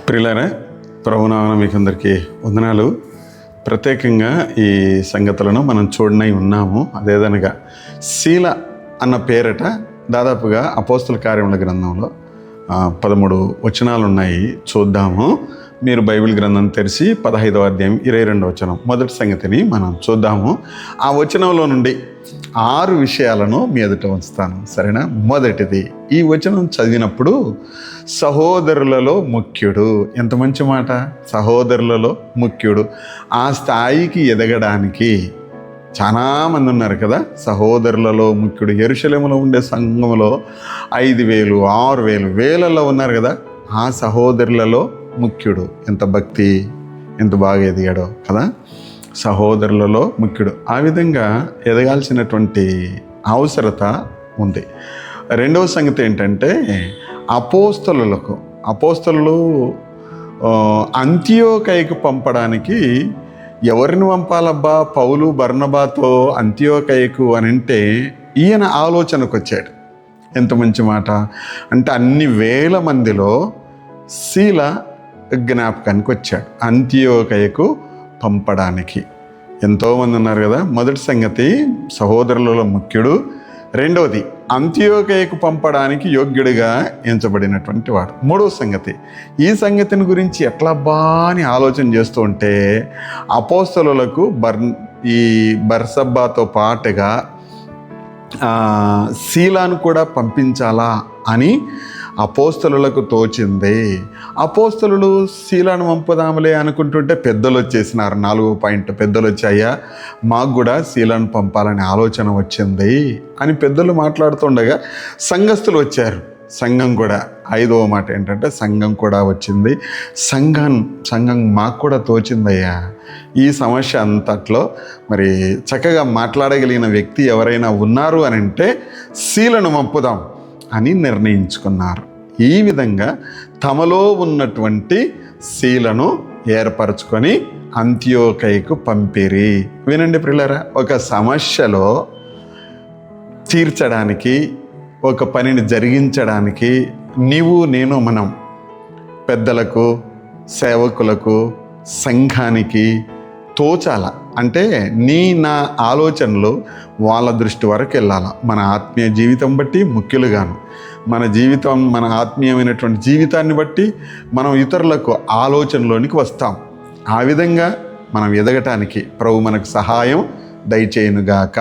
ప్రియులారా, ప్రభునామమున మీకు అందరికీ వందనాలు. ప్రత్యేకంగా ఈ సంగతులను మనం చూడనై ఉన్నాము. అదేదనగా శీల అన్న పేరట దాదాపుగా అపోస్తుల కార్యముల గ్రంథంలో 13 వచనాలు ఉన్నాయి. చూద్దాము. మీరు బైబిల్ గ్రంథం తెరిచి 15వ అధ్యాయం 22వ వచనం మొదటి సంగతిని మనం చూద్దాము. ఆ వచనంలో నుండి 6 విషయాలను మీ ఎదుట ఉంచుతాను, సరేనా? మొదటిది, ఈ వచనం చదివినప్పుడు సహోదరులలో ముఖ్యుడు. ఎంత మంచి మాట! సహోదరులలో ముఖ్యుడు. ఆ స్థాయికి ఎదగడానికి చాలామంది ఉన్నారు కదా. సహోదరులలో ముఖ్యుడు. యెరూషలేములో ఉండే సంఘంలో 5,000, 6,000, వేలల్లో ఉన్నారు కదా. ఆ సహోదరులలో ముఖ్యుడు. ఎంత భక్తి, ఎంత బాగా ఎదిగాడో కదా. సహోదరులలో ముఖ్యుడు. ఆ విధంగా ఎదగాల్సినటువంటి అవసరత ఉంది. రెండవ సంగతి ఏంటంటే, అపోస్తలులు అంతియోకయకు పంపడానికి ఎవరిని పంపాలబ్బా? పౌలు బర్నబాతో అంతియోకయకు అని అంటే ఈయన ఆలోచనకు వచ్చాడు. ఎంత మంచి మాట! అంటే అన్ని వేల మందిలో శీల జ్ఞాపకానికి వచ్చాడు అంతియోకయకు పంపడానికి. ఎంతోమంది ఉన్నారు కదా. మొదటి సంగతి సహోదరులలో ముఖ్యుడు. రెండవది అంతియోకయకు పంపడానికి యోగ్యుడిగా ఎంచబడినటువంటి వాడు. మూడవ సంగతి, ఈ సంగతిని గురించి ఎట్లబ్బా అని ఆలోచన చేస్తూ ఉంటే అపోస్తలులకు ఈ బర్సబ్బాతో పాటుగా శీలాను కూడా పంపించాలా అని అపోస్తలులకు తోచింది. అపోస్తలులు శీలాను పంపుదాములే అనుకుంటుంటే పెద్దలు వచ్చేసినారు. 4వ పాయింట్, పెద్దలు వచ్చాయా, మాకు కూడా శీలాను పంపాలని ఆలోచన వచ్చింది అని పెద్దలు మాట్లాడుతుండగా సంఘస్థులు వచ్చారు. సంఘం కూడా, 5వ మాట ఏంటంటే సంఘం కూడా వచ్చింది. సంఘం మాకు కూడా తోచిందయ్యా. ఈ సమస్య అంతట్లో మరి చక్కగా మాట్లాడగలిగిన వ్యక్తి ఎవరైనా ఉన్నారు అని అంటే శీలను పంపుదాం అని నిర్ణయించుకున్నారు. ఈ విధంగా తమలో ఉన్నటువంటి శీలను ఏర్పరచుకొని అంతియోకయకు పంపిరి. వినండి ప్రియులారా, ఒక సమస్యలో తీర్చడానికి, ఒక పనిని జరిగించడానికి మనం పెద్దలకు, సేవకులకు, సంఘానికి తోచాల. అంటే నా ఆలోచనలు వాళ్ళ దృష్టి వరకు వెళ్ళాల. మన ఆత్మీయ జీవితం బట్టి ముఖ్యులుగాను, మన ఆత్మీయమైనటువంటి జీవితాన్ని బట్టి మనం ఇతరులకు ఆలోచనలోనికి వస్తాం. ఆ విధంగా మనం ఎదగటానికి ప్రభు మనకు సహాయం దయచేయునుగాక.